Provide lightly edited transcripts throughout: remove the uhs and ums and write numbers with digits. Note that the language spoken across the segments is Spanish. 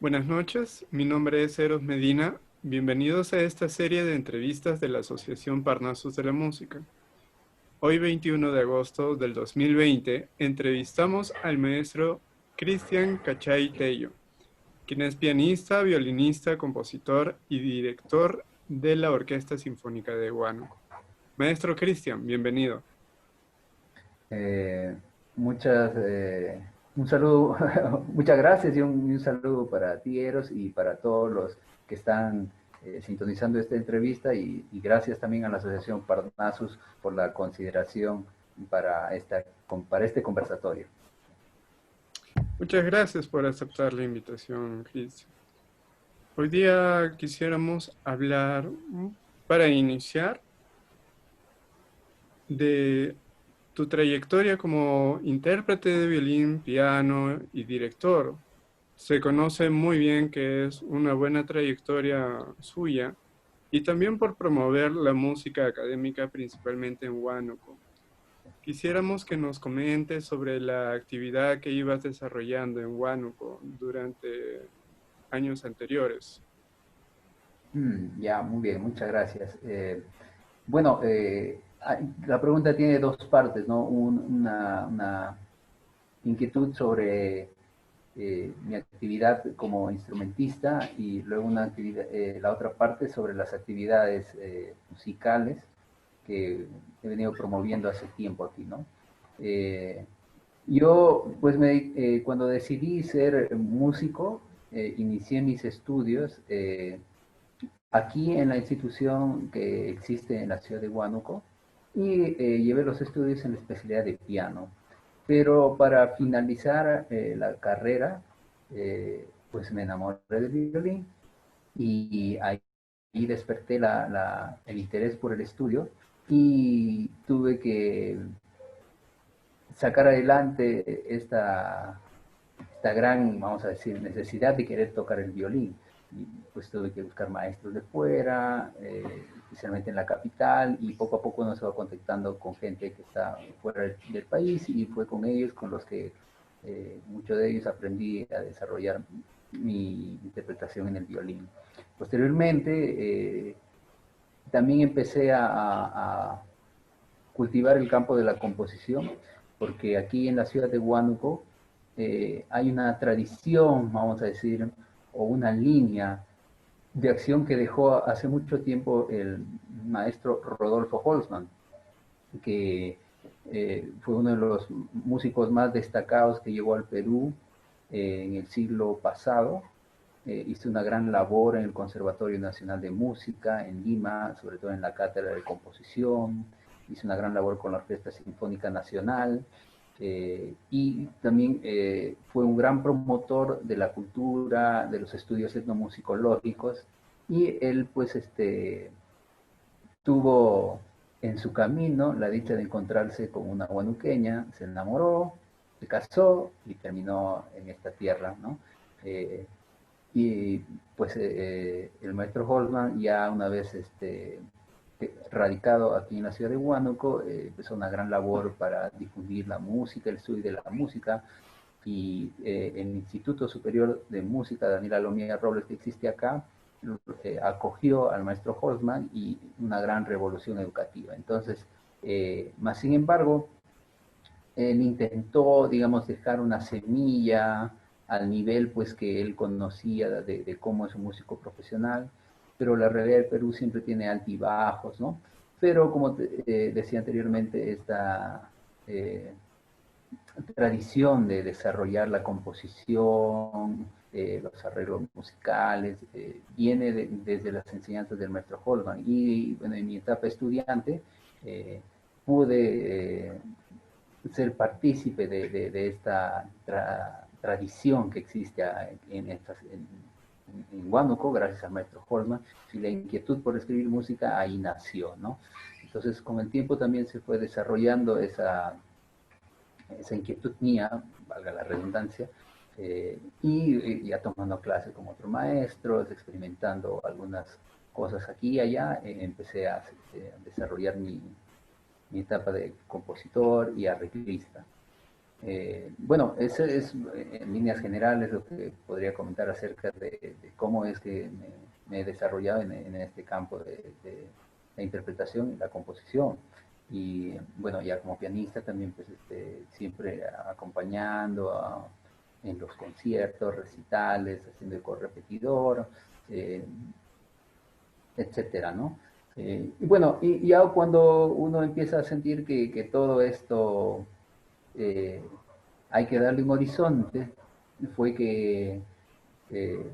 Buenas noches, mi nombre es Eros Medina. Bienvenidos a esta serie de entrevistas de la Asociación Parnasos de la Música. Hoy, 21 de agosto del 2020, entrevistamos al maestro Cristian Cachay Tello, quien es pianista, violinista, compositor y director de la Orquesta Sinfónica de Huánuco. Maestro Cristian, bienvenido. Eh, un saludo, muchas gracias y un saludo para ti, Eros, y para todos los que están sintonizando esta entrevista y gracias también a la Asociación Parnasus por la consideración para este conversatorio. Muchas gracias por aceptar la invitación, Cristian. Hoy día quisiéramos hablar, para iniciar, de tu trayectoria como intérprete de violín, piano y director. Se conoce muy bien que es una buena trayectoria suya y también por promover la música académica principalmente en Huánuco. Quisiéramos que nos comentes sobre la actividad que ibas desarrollando en Huánuco durante años anteriores. Ya, muy bien, muchas gracias. Bueno, la pregunta tiene dos partes, ¿no? Una inquietud sobre mi actividad como instrumentista y luego la otra parte sobre las actividades musicales que he venido promoviendo hace tiempo aquí, ¿no? Eh, yo, pues, cuando decidí ser músico, inicié mis estudios aquí en la institución que existe en la ciudad de Huánuco y llevé los estudios en la especialidad de piano. Pero para finalizar la carrera, pues me enamoré del violín y ahí desperté el interés por el estudio y tuve que sacar adelante esta gran, vamos a decir, necesidad de querer tocar el violín. Y pues tuve que buscar maestros de fuera, especialmente en la capital, y poco a poco nos va contactando con gente que está fuera del país, y fue con ellos con los que muchos de ellos aprendí a desarrollar mi interpretación en el violín. Posteriormente, también empecé a cultivar el campo de la composición, porque aquí en la ciudad de Huánuco hay una tradición, vamos a decir, o una línea de acción que dejó hace mucho tiempo el maestro Rodolfo Holzmann, que fue uno de los músicos más destacados que llegó al Perú en el siglo pasado. Hizo una gran labor en el Conservatorio Nacional de Música en Lima, sobre todo en la cátedra de composición. Hizo una gran labor con la Orquesta Sinfónica Nacional. Y también fue un gran promotor de la cultura, de los estudios etnomusicológicos. Y él, pues, tuvo en su camino la dicha de encontrarse con una huanuqueña, se enamoró, se casó y terminó en esta tierra, ¿no? Eh, y pues el maestro Holman, ya una vez radicado aquí en la ciudad de Huánuco, empezó una gran labor para difundir la música, el estudio de la música, y el Instituto Superior de Música Daniela Lomía Robles, que existe acá, acogió al maestro Holzman y una gran revolución educativa. Entonces, más sin embargo, él intentó, digamos, dejar una semilla al nivel pues que él conocía de cómo es un músico profesional, pero la realidad del Perú siempre tiene altibajos, ¿no? Pero como decía anteriormente, esta tradición de desarrollar la composición, los arreglos musicales, viene desde las enseñanzas del maestro Holman. Y bueno, en mi etapa estudiante pude ser partícipe de esta tradición que existe en Huánuco, gracias al maestro Holman, y la inquietud por escribir música ahí nació, ¿no? Entonces, con el tiempo también se fue desarrollando esa inquietud mía, valga la redundancia, y ya tomando clases con otros maestros, experimentando algunas cosas aquí y allá, empecé a desarrollar mi etapa de compositor y arreglista. Bueno, eso es en líneas generales lo que podría comentar acerca de cómo es que me he desarrollado en este campo de la interpretación y la composición. Y bueno, ya como pianista también pues siempre acompañando en los conciertos, recitales, haciendo el correpetidor, eh, etcétera, ¿no? Y bueno, y ya cuando uno empieza a sentir que todo esto eh, hay que darle un horizonte, fue que eh,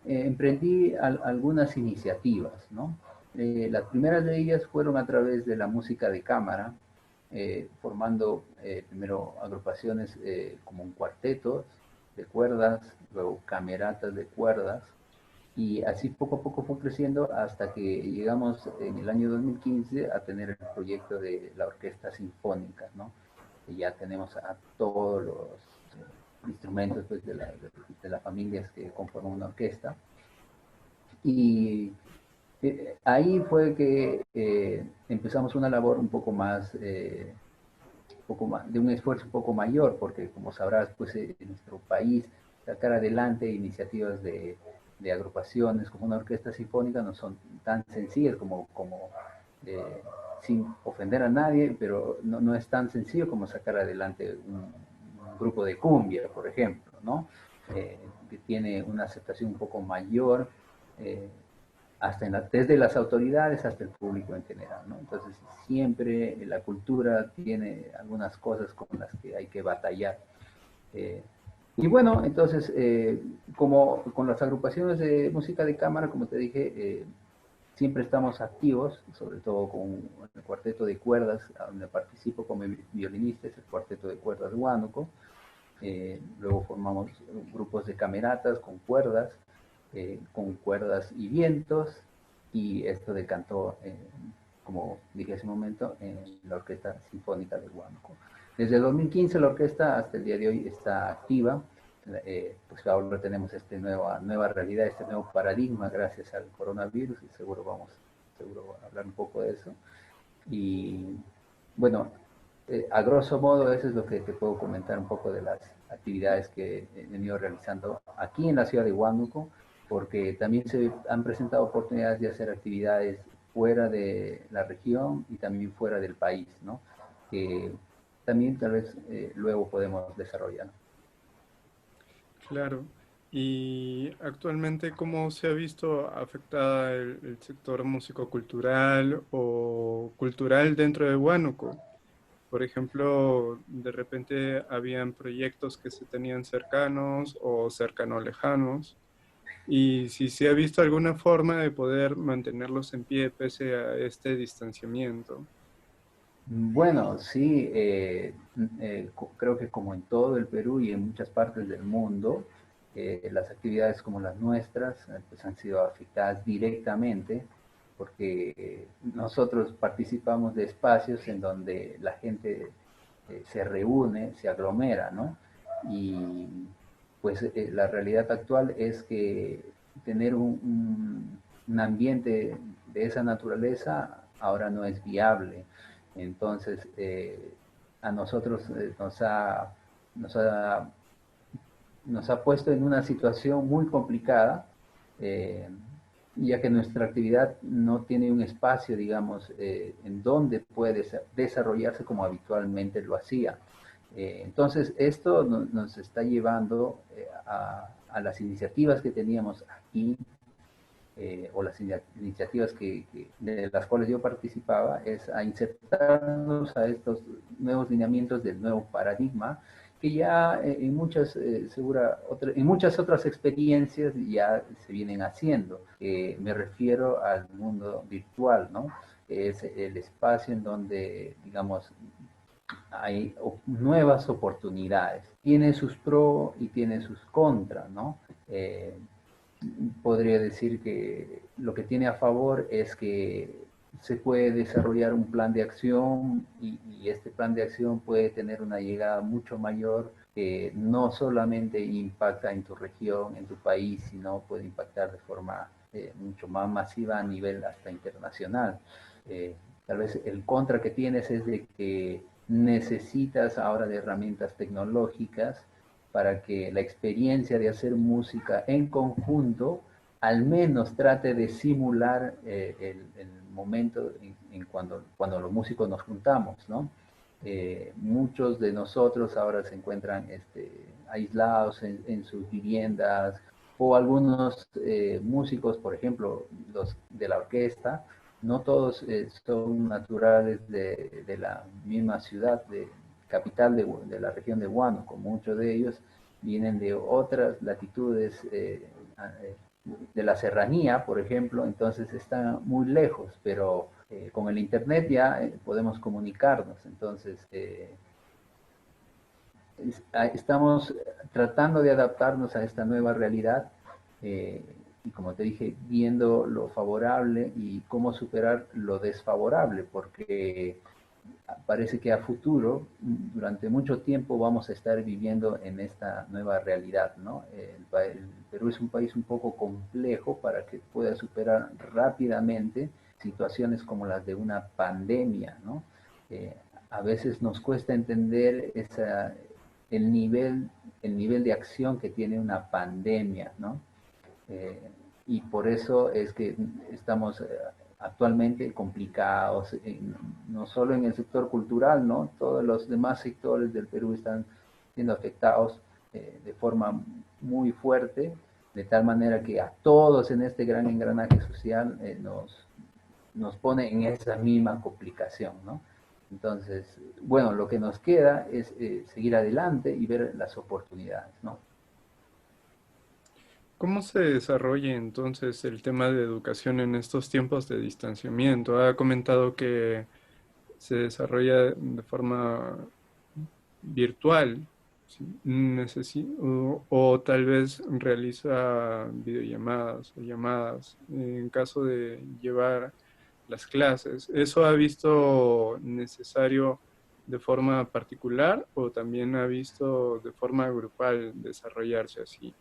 emprendí algunas iniciativas, ¿no? Las primeras de ellas fueron a través de la música de cámara, formando primero agrupaciones como un cuarteto de cuerdas, luego cameratas de cuerdas, y así poco a poco fue creciendo hasta que llegamos en el año 2015 a tener el proyecto de la Orquesta Sinfónica, ¿no? Y ya tenemos a todos los instrumentos pues, de las familias que conforman una orquesta. Y ahí fue que empezamos una labor un poco más, de un esfuerzo un poco mayor, porque como sabrás, pues en nuestro país sacar adelante iniciativas de agrupaciones como una orquesta sinfónica no son tan sencillas como sin ofender a nadie, pero no es tan sencillo como sacar adelante un grupo de cumbia, por ejemplo, ¿no? Que tiene una aceptación un poco mayor, eh, desde las autoridades hasta el público en general, ¿no? Entonces, siempre la cultura tiene algunas cosas con las que hay que batallar. Eh, y bueno, entonces, como con las agrupaciones de música de cámara, como te dije, siempre estamos activos, sobre todo con el cuarteto de cuerdas, donde participo como violinista, es el cuarteto de cuerdas de Huánuco. Luego formamos grupos de cameratas con cuerdas y vientos, y esto de canto, como dije hace un momento, en la Orquesta Sinfónica de Huánuco. Desde el 2015 la orquesta hasta el día de hoy está activa, pues ahora tenemos esta nueva realidad, este nuevo paradigma gracias al coronavirus, y seguro a hablar un poco de eso. Y bueno, a grosso modo eso es lo que te puedo comentar un poco de las actividades que he venido realizando aquí en la ciudad de Huánuco, porque también se han presentado oportunidades de hacer actividades fuera de la región y también fuera del país, ¿no? Que también tal vez luego podemos desarrollar. Claro. Y actualmente, ¿cómo se ha visto afectada el sector músico-cultural o cultural dentro de Huánuco? Por ejemplo, de repente habían proyectos que se tenían cercanos o cercano lejanos. Y si se ha visto alguna forma de poder mantenerlos en pie pese a este distanciamiento. Bueno, sí, creo que como en todo el Perú y en muchas partes del mundo, las actividades como las nuestras pues han sido afectadas directamente porque nosotros participamos de espacios en donde la gente se reúne, se aglomera, ¿no? Y pues la realidad actual es que tener un ambiente de esa naturaleza ahora no es viable. Entonces, a nosotros nos ha, nos ha puesto en una situación muy complicada, eh, ya que nuestra actividad no tiene un espacio, digamos, en donde puede desarrollarse como habitualmente lo hacía. Entonces, esto nos está llevando a las iniciativas que teníamos aquí, o las iniciativas de las cuales yo participaba, es a insertarnos a estos nuevos lineamientos del nuevo paradigma que ya en muchas otras experiencias ya se vienen haciendo. Me refiero al mundo virtual, ¿no? Es el espacio en donde, digamos, hay nuevas oportunidades. Tiene sus pros y tiene sus contras, ¿no? Podría decir que lo que tiene a favor es que se puede desarrollar un plan de acción, y este plan de acción puede tener una llegada mucho mayor, que no solamente impacta en tu región, en tu país, sino puede impactar de forma mucho más masiva a nivel hasta internacional. Tal vez el contra que tienes es de que necesitas ahora de herramientas tecnológicas para que la experiencia de hacer música en conjunto al menos trate de simular el momento cuando los músicos nos juntamos, ¿no? Muchos de nosotros ahora se encuentran aislados en sus viviendas, o algunos músicos, por ejemplo, los de la orquesta, no todos son naturales de la misma ciudad, de capital de la región de Huánuco. Muchos de ellos vienen de otras latitudes, de la serranía, por ejemplo, entonces están muy lejos, pero con el internet ya podemos comunicarnos. Entonces, estamos tratando de adaptarnos a esta nueva realidad, y como te dije, viendo lo favorable y cómo superar lo desfavorable, porque parece que a futuro, durante mucho tiempo, vamos a estar viviendo en esta nueva realidad, ¿no? El Perú es un país un poco complejo para que pueda superar rápidamente situaciones como las de una pandemia, ¿no? Eh, a veces nos cuesta entender el nivel de acción que tiene una pandemia, ¿no? Eh, y por eso es que estamos actualmente complicados, no solo en el sector cultural, ¿no? Todos los demás sectores del Perú están siendo afectados de forma muy fuerte, de tal manera que a todos en este gran engranaje social nos pone en esa misma complicación, ¿no? Entonces, bueno, lo que nos queda es seguir adelante y ver las oportunidades, ¿no? ¿Cómo se desarrolla entonces el tema de educación en estos tiempos de distanciamiento? Ha comentado que se desarrolla de forma virtual, ¿sí? O tal vez realiza videollamadas o llamadas en caso de llevar las clases. ¿Eso ha visto necesario de forma particular o también ha visto de forma grupal desarrollarse así?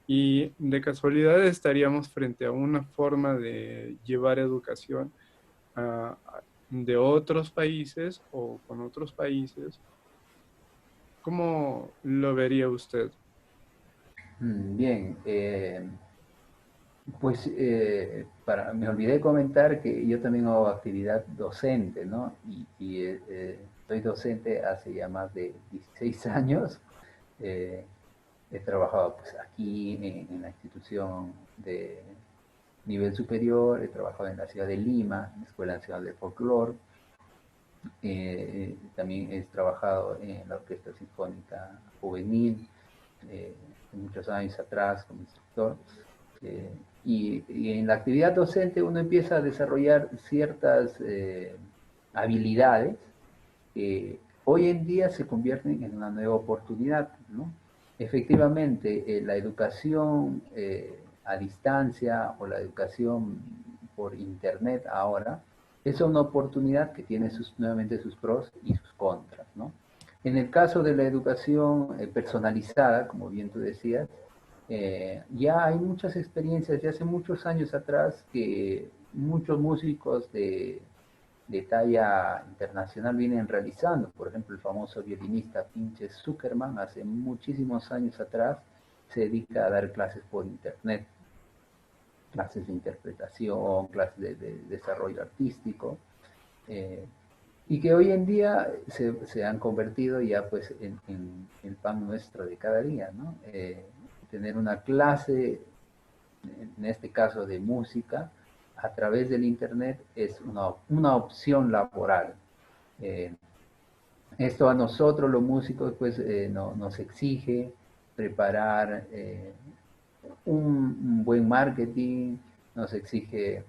Y de casualidad estaríamos frente a una forma de llevar educación de otros países o con otros países. ¿Cómo lo vería usted? Bien, pues me olvidé comentar que yo también hago actividad docente, ¿no? Soy docente hace ya más de 16 años. Eh, He trabajado pues, aquí en la institución de nivel superior, he trabajado en la ciudad de Lima, en la Escuela Nacional de Folclore. También he trabajado en la Orquesta Sinfónica Juvenil, muchos años atrás como instructor. Y en la actividad docente uno empieza a desarrollar ciertas habilidades que hoy en día se convierten en una nueva oportunidad, ¿no? Efectivamente, la educación a distancia o la educación por internet ahora es una oportunidad que tiene nuevamente sus pros y sus contras, ¿no? En el caso de la educación personalizada, como bien tú decías, ya hay muchas experiencias de hace muchos años atrás que muchos músicos de talla internacional vienen realizando. Por ejemplo, el famoso violinista Pinches Zuckerman hace muchísimos años atrás se dedica a dar clases por internet, clases de interpretación, clases de desarrollo artístico, eh, y que hoy en día se han convertido ya pues en el pan nuestro de cada día, ¿no? Tener una clase, en este caso de música, a través del internet es una opción laboral. Eh, Esto a nosotros los músicos pues nos exige preparar un buen marketing, nos exige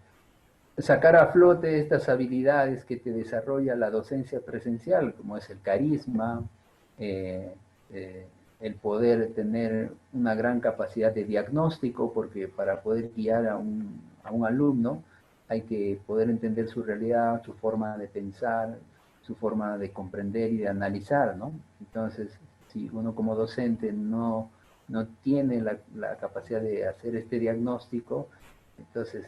sacar a flote estas habilidades que te desarrolla la docencia presencial, como es el carisma, eh, eh, el poder tener una gran capacidad de diagnóstico, porque para poder guiar a un alumno hay que poder entender su realidad, su forma de pensar, su forma de comprender y de analizar, ¿no? Entonces, si uno como docente no tiene la capacidad de hacer este diagnóstico, entonces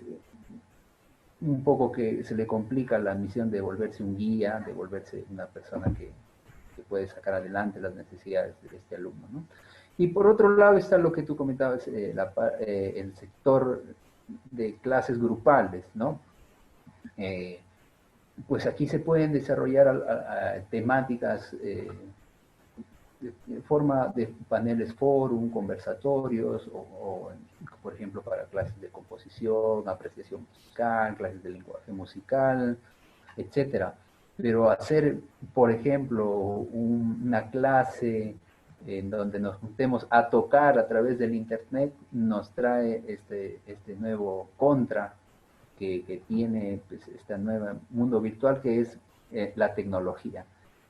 un poco que se le complica la misión de volverse un guía, de volverse una persona que puede sacar adelante las necesidades de este alumno, ¿no? Y por otro lado está lo que tú comentabas, el sector de clases grupales, ¿no? Eh, pues aquí se pueden desarrollar temáticas de forma de paneles forum, conversatorios, por ejemplo, para clases de composición, apreciación musical, clases de lenguaje musical, etcétera. Pero hacer, por ejemplo, una clase en donde nos juntemos a tocar a través del internet nos trae este nuevo contra que tiene pues, este nuevo mundo virtual que es la tecnología.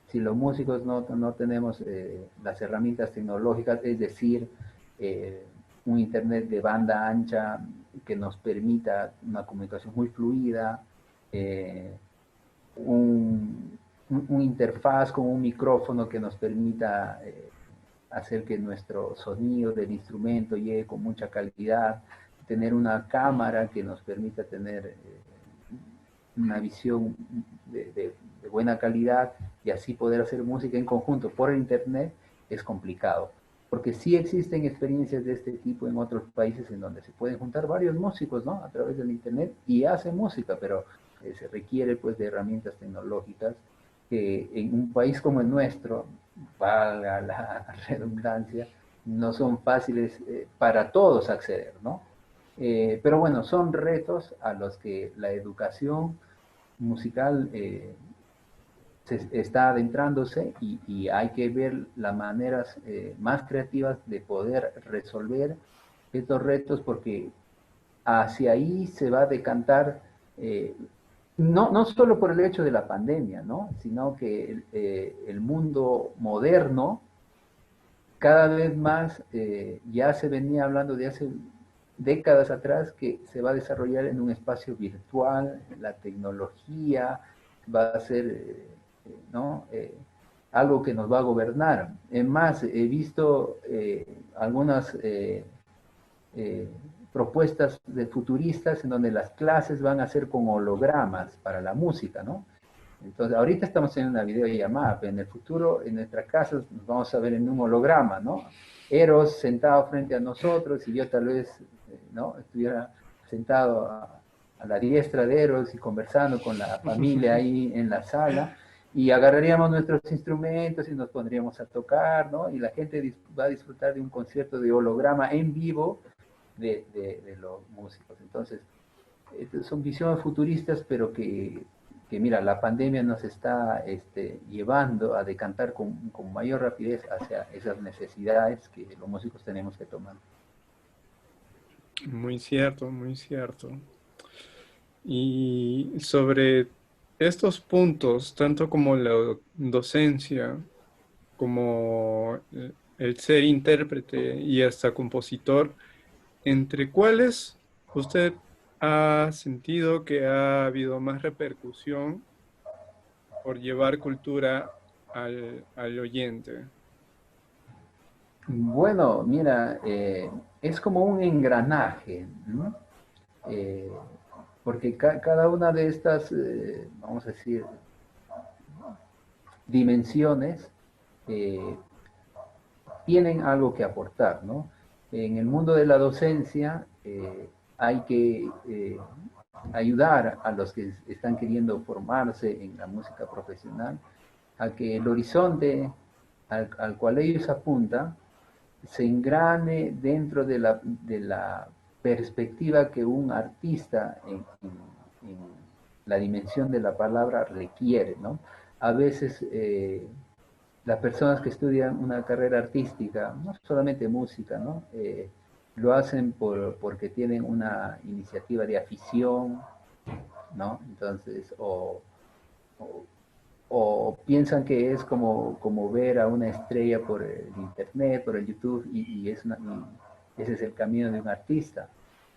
Si los músicos no tenemos las herramientas tecnológicas, es decir, un internet de banda ancha que nos permita una comunicación muy fluida, un interfaz con un micrófono que nos permita hacer que nuestro sonido del instrumento llegue con mucha calidad, tener una cámara que nos permita tener una visión de buena calidad y así poder hacer música en conjunto por internet es complicado. Porque sí existen experiencias de este tipo en otros países en donde se pueden juntar varios músicos, ¿no? A través del internet y hacen música, pero se requiere pues de herramientas tecnológicas que en un país como el nuestro, valga la redundancia, no son fáciles para todos acceder, ¿no? Pero bueno, son retos a los que la educación musical está adentrándose y hay que ver las maneras más creativas de poder resolver estos retos porque hacia ahí se va a decantar, no solo por el hecho de la pandemia, ¿no? Sino que el mundo moderno cada vez más ya se venía hablando de hace décadas atrás que se va a desarrollar en un espacio virtual, la tecnología va a ser, ¿no? Algo que nos va a gobernar. Es más, he visto algunas propuestas de futuristas en donde las clases van a ser con hologramas para la música, ¿no? Entonces, ahorita estamos en una videollamada, pero en el futuro, en nuestras casas, nos vamos a ver en un holograma, ¿no? Eros sentado frente a nosotros y yo tal vez, ¿no? Estuviera sentado a la diestra de Eros y conversando con la familia ahí en la sala y agarraríamos nuestros instrumentos y nos pondríamos a tocar, ¿no? Y la gente va a disfrutar de un concierto de holograma en vivo de los músicos. Entonces, son visiones futuristas, pero que mira, la pandemia nos está llevando a decantar con mayor rapidez hacia esas necesidades que los músicos tenemos que tomar. Muy cierto, muy cierto. Y sobre estos puntos, tanto como la docencia, como el ser intérprete y hasta compositor, ¿entre cuáles usted ha sentido que ha habido más repercusión por llevar cultura al oyente? Bueno, mira, es como un engranaje, ¿no? Eh, porque cada una de estas, vamos a decir, dimensiones eh, tienen algo que aportar, ¿no? En el mundo de la docencia hay que ayudar a los que están queriendo formarse en la música profesional a que el horizonte al cual ellos apuntan se engrane dentro de la perspectiva que un artista en la dimensión de la palabra requiere, ¿no? A veces las personas que estudian una carrera artística, no solamente música, ¿no? Lo hacen porque tienen una iniciativa de afición, ¿no? Entonces, o, o piensan que es como ver a una estrella por el internet, por el YouTube, y ese es el camino de un artista.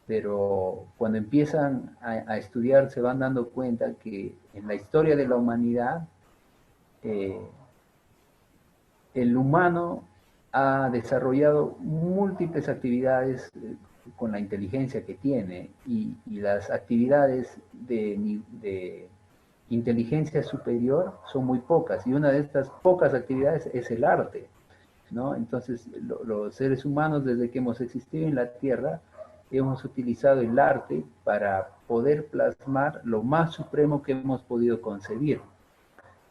Pero cuando empiezan a estudiar se van dando cuenta que en la historia de la humanidad eh, el humano ha desarrollado múltiples actividades con la inteligencia que tiene y las actividades de inteligencia superior son muy pocas, y una de estas pocas actividades es el arte, ¿no? Entonces, los seres humanos, desde que hemos existido en la Tierra, hemos utilizado el arte para poder plasmar lo más supremo que hemos podido concebir,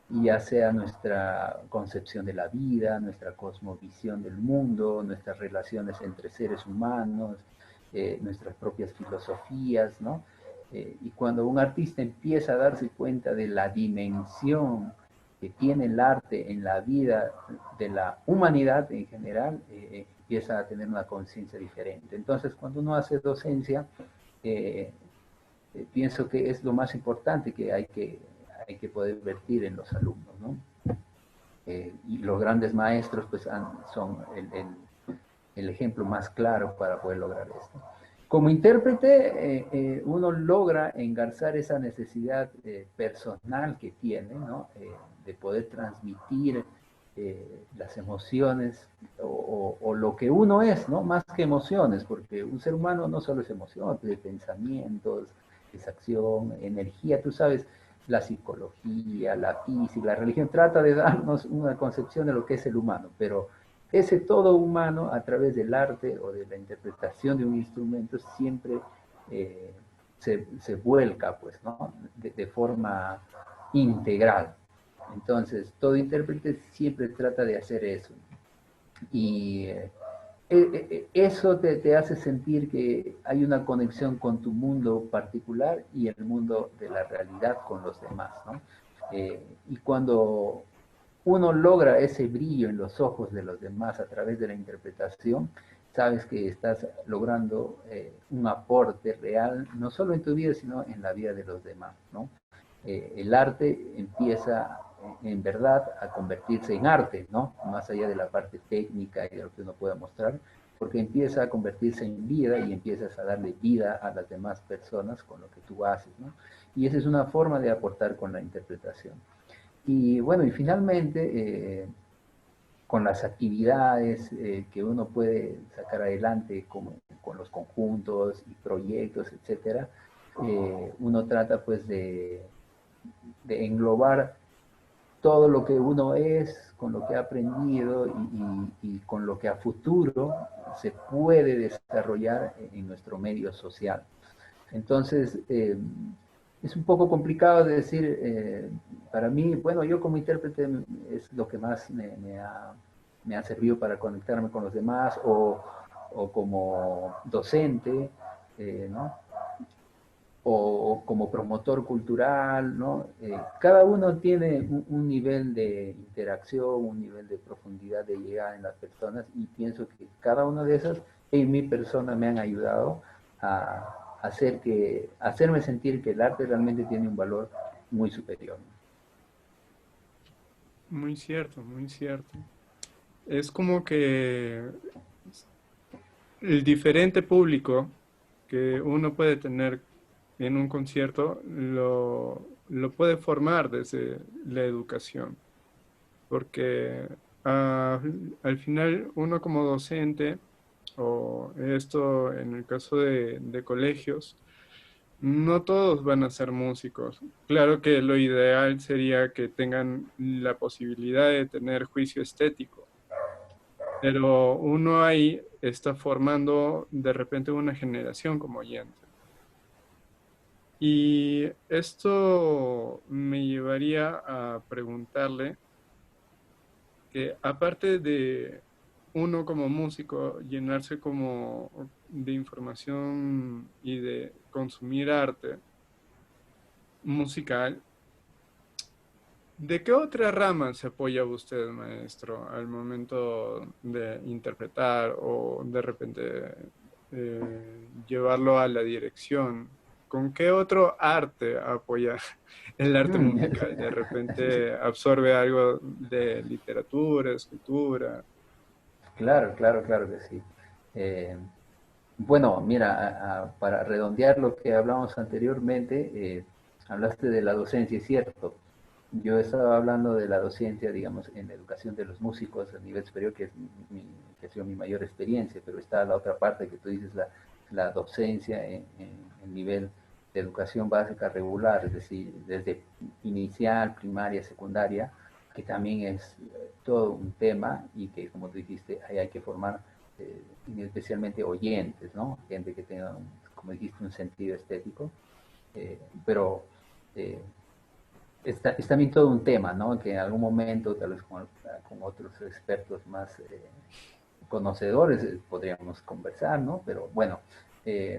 ya sea nuestra concepción de la vida, nuestra cosmovisión del mundo, nuestras relaciones entre seres humanos, nuestras propias filosofías, ¿no? Y cuando un artista empieza a darse cuenta de la dimensión que tiene el arte en la vida de la humanidad en general, empieza a tener una conciencia diferente. Entonces, cuando uno hace docencia, eh, pienso que es lo más importante que hay que poder vertir en los alumnos, ¿no? Y los grandes maestros pues son el ejemplo más claro para poder lograr esto. Como intérprete, uno logra engarzar esa necesidad personal que tiene, ¿no? De poder transmitir las emociones o lo que uno es, ¿no? Más que emociones, porque un ser humano no solo es emoción, es pensamientos, es acción, energía, tú sabes, la psicología, la física, la religión trata de darnos una concepción de lo que es el humano, pero ese todo humano a través del arte o de la interpretación de un instrumento siempre se vuelca, pues, ¿no? De forma integral. Entonces, todo intérprete siempre trata de hacer eso. Y eso te hace sentir que hay una conexión con tu mundo particular y el mundo de la realidad con los demás, ¿no? Y cuando uno logra ese brillo en los ojos de los demás a través de la interpretación, sabes que estás logrando un aporte real, no solo en tu vida, sino en la vida de los demás, ¿no? El arte empieza en verdad a convertirse en arte, ¿no? Más allá de la parte técnica y de lo que uno pueda mostrar, porque empieza a convertirse en vida y empiezas a darle vida a las demás personas con lo que tú haces, ¿no? Y esa es una forma de aportar con la interpretación. Y bueno, y finalmente, con las actividades que uno puede sacar adelante como, con los conjuntos y proyectos, etcétera, uno trata pues de englobar todo lo que uno es, con lo que ha aprendido y con lo que a futuro se puede desarrollar en nuestro medio social. Entonces, es un poco complicado de decir, para mí, bueno, yo como intérprete es lo que más me ha servido para conectarme con los demás o como docente, ¿no? O como promotor cultural, ¿no? Cada uno tiene un nivel de interacción, un nivel de profundidad de llegada en las personas y pienso que cada una de esas en mi persona me han ayudado a hacerme sentir que el arte realmente tiene un valor muy superior. Muy cierto, muy cierto. Es como que el diferente público que uno puede tener en un concierto lo puede formar desde la educación, porque al final uno como docente, o esto en el caso de colegios, no todos van a ser músicos. Claro que lo ideal sería que tengan la posibilidad de tener juicio estético, pero uno ahí está formando de repente una generación como oyente. Y esto me llevaría a preguntarle que aparte de uno como músico llenarse como de información y de consumir arte musical, ¿de qué otra rama se apoya usted, maestro, al momento de interpretar o de repente llevarlo a la dirección? ¿Con qué otro arte apoya el arte musical? ¿De repente absorbe algo de literatura, escultura? Claro, claro, claro que sí. Eh, bueno, mira, para redondear lo que hablamos anteriormente, hablaste de la docencia, es cierto. Yo estaba hablando de la docencia, digamos, en la educación de los músicos a nivel superior, que, que ha sido mi mayor experiencia, pero está la otra parte que tú dices, la docencia en nivel educación básica regular, es decir, desde inicial, primaria, secundaria, que también es todo un tema y que, como tú dijiste, ahí hay que formar especialmente oyentes, ¿no? Gente que tenga, como dijiste, un sentido estético, pero es también todo un tema, ¿no? Que en algún momento, tal vez con otros expertos más conocedores, podríamos conversar, ¿no? Pero bueno,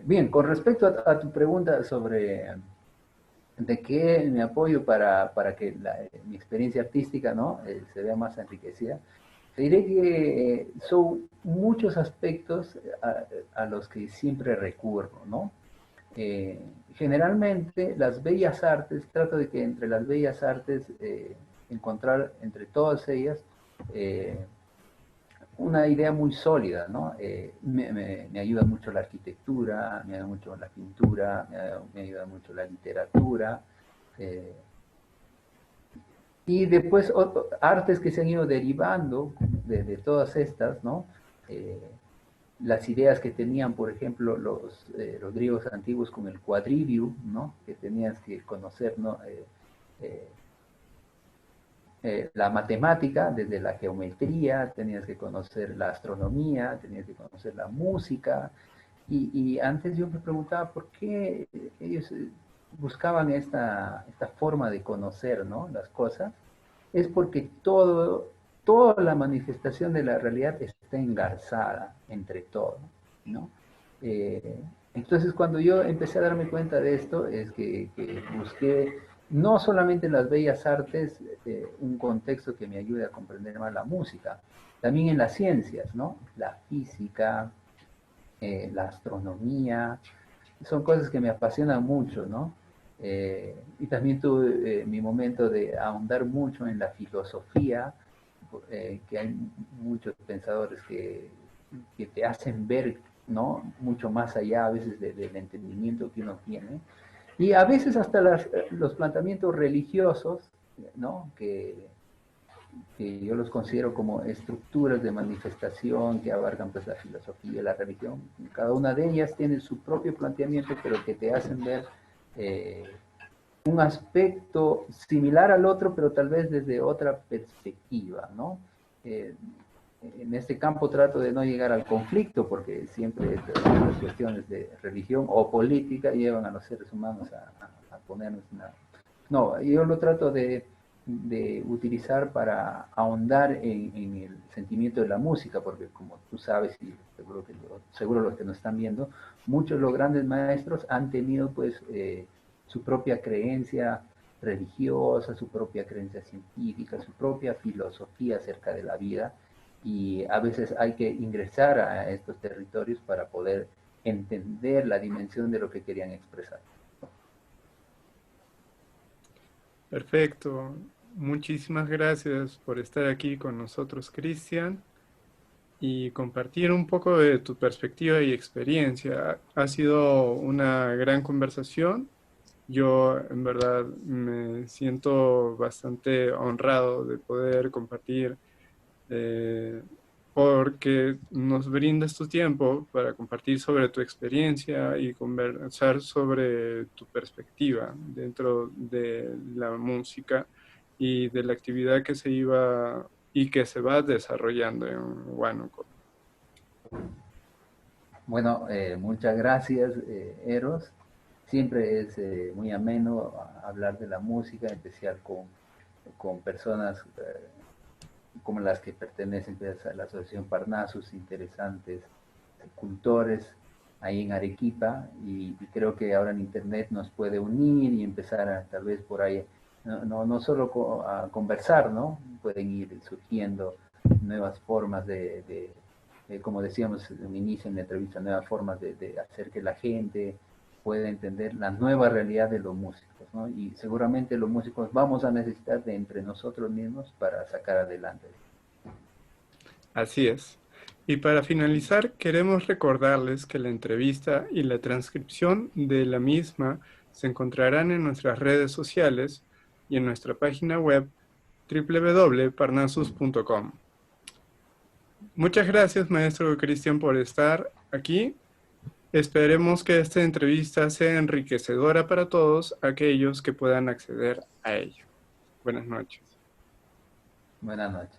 bien, con respecto a tu pregunta sobre de qué me apoyo para que mi experiencia artística, ¿no? Se vea más enriquecida, te diré que son muchos aspectos a los que siempre recurro, ¿no? Eh, Generalmente las bellas artes, trato de que entre las bellas artes encontrar entre todas ellas eh, una idea muy sólida, ¿no? Me ayuda mucho la arquitectura, me ayuda mucho la pintura, me ayuda mucho la literatura, eh, y después artes que se han ido derivando de todas estas, ¿no? Eh, las ideas que tenían, por ejemplo, los griegos antiguos con el quadrivium, ¿no? Que tenías que conocer, ¿no? Eh, la matemática, desde la geometría, tenías que conocer la astronomía, tenías que conocer la música. Y antes yo me preguntaba por qué ellos buscaban esta forma de conocer, ¿no? Las cosas. Es porque toda la manifestación de la realidad está engarzada entre todo, ¿no? Eh, entonces, cuando yo empecé a darme cuenta de esto, es que busqué no solamente en las bellas artes un contexto que me ayude a comprender más la música, también en las ciencias, ¿no? La física, la astronomía, son cosas que me apasionan mucho, ¿no? Y también tuve mi momento de ahondar mucho en la filosofía, que hay muchos pensadores que te hacen ver, ¿no? Mucho más allá a veces del entendimiento que uno tiene. Y a veces hasta los planteamientos religiosos, ¿no? Que yo los considero como estructuras de manifestación que abarcan pues la filosofía y la religión. Cada una de ellas tiene su propio planteamiento, pero que te hacen ver eh, un aspecto similar al otro, pero tal vez desde otra perspectiva, ¿no? Eh, en este campo trato de no llegar al conflicto, porque siempre las cuestiones de religión o política llevan a los seres humanos a ponernos una... No, yo lo trato de utilizar para ahondar en el sentimiento de la música, porque como tú sabes, y seguro los que nos están viendo, muchos de los grandes maestros han tenido pues su propia creencia religiosa, su propia creencia científica, su propia filosofía acerca de la vida, y a veces hay que ingresar a estos territorios para poder entender la dimensión de lo que querían expresar. Perfecto. Muchísimas gracias por estar aquí con nosotros, Cristian, y compartir un poco de tu perspectiva y experiencia. Ha sido una gran conversación. Yo en verdad me siento bastante honrado de poder compartir, eh, porque nos brindas tu tiempo para compartir sobre tu experiencia y conversar sobre tu perspectiva dentro de la música y de la actividad que se iba y que se va desarrollando en Huánuco. Bueno, muchas gracias, Eros. Siempre es muy ameno hablar de la música, en especial con personas como las que pertenecen pues, a la Asociación Parnasus, interesantes cultores ahí en Arequipa, y creo que ahora en Internet nos puede unir y empezar a, tal vez por ahí, no solo a conversar, ¿no? Pueden ir surgiendo nuevas formas como decíamos en un inicio en la entrevista, nuevas formas de hacer que la gente pueda entender la nueva realidad de los músicos, ¿no? Y seguramente los músicos vamos a necesitar de entre nosotros mismos para sacar adelante. Así es. Y para finalizar, queremos recordarles que la entrevista y la transcripción de la misma se encontrarán en nuestras redes sociales y en nuestra página web www.parnassus.com. Muchas gracias, maestro Cristian, por estar aquí. Esperemos que esta entrevista sea enriquecedora para todos aquellos que puedan acceder a ello. Buenas noches. Buenas noches.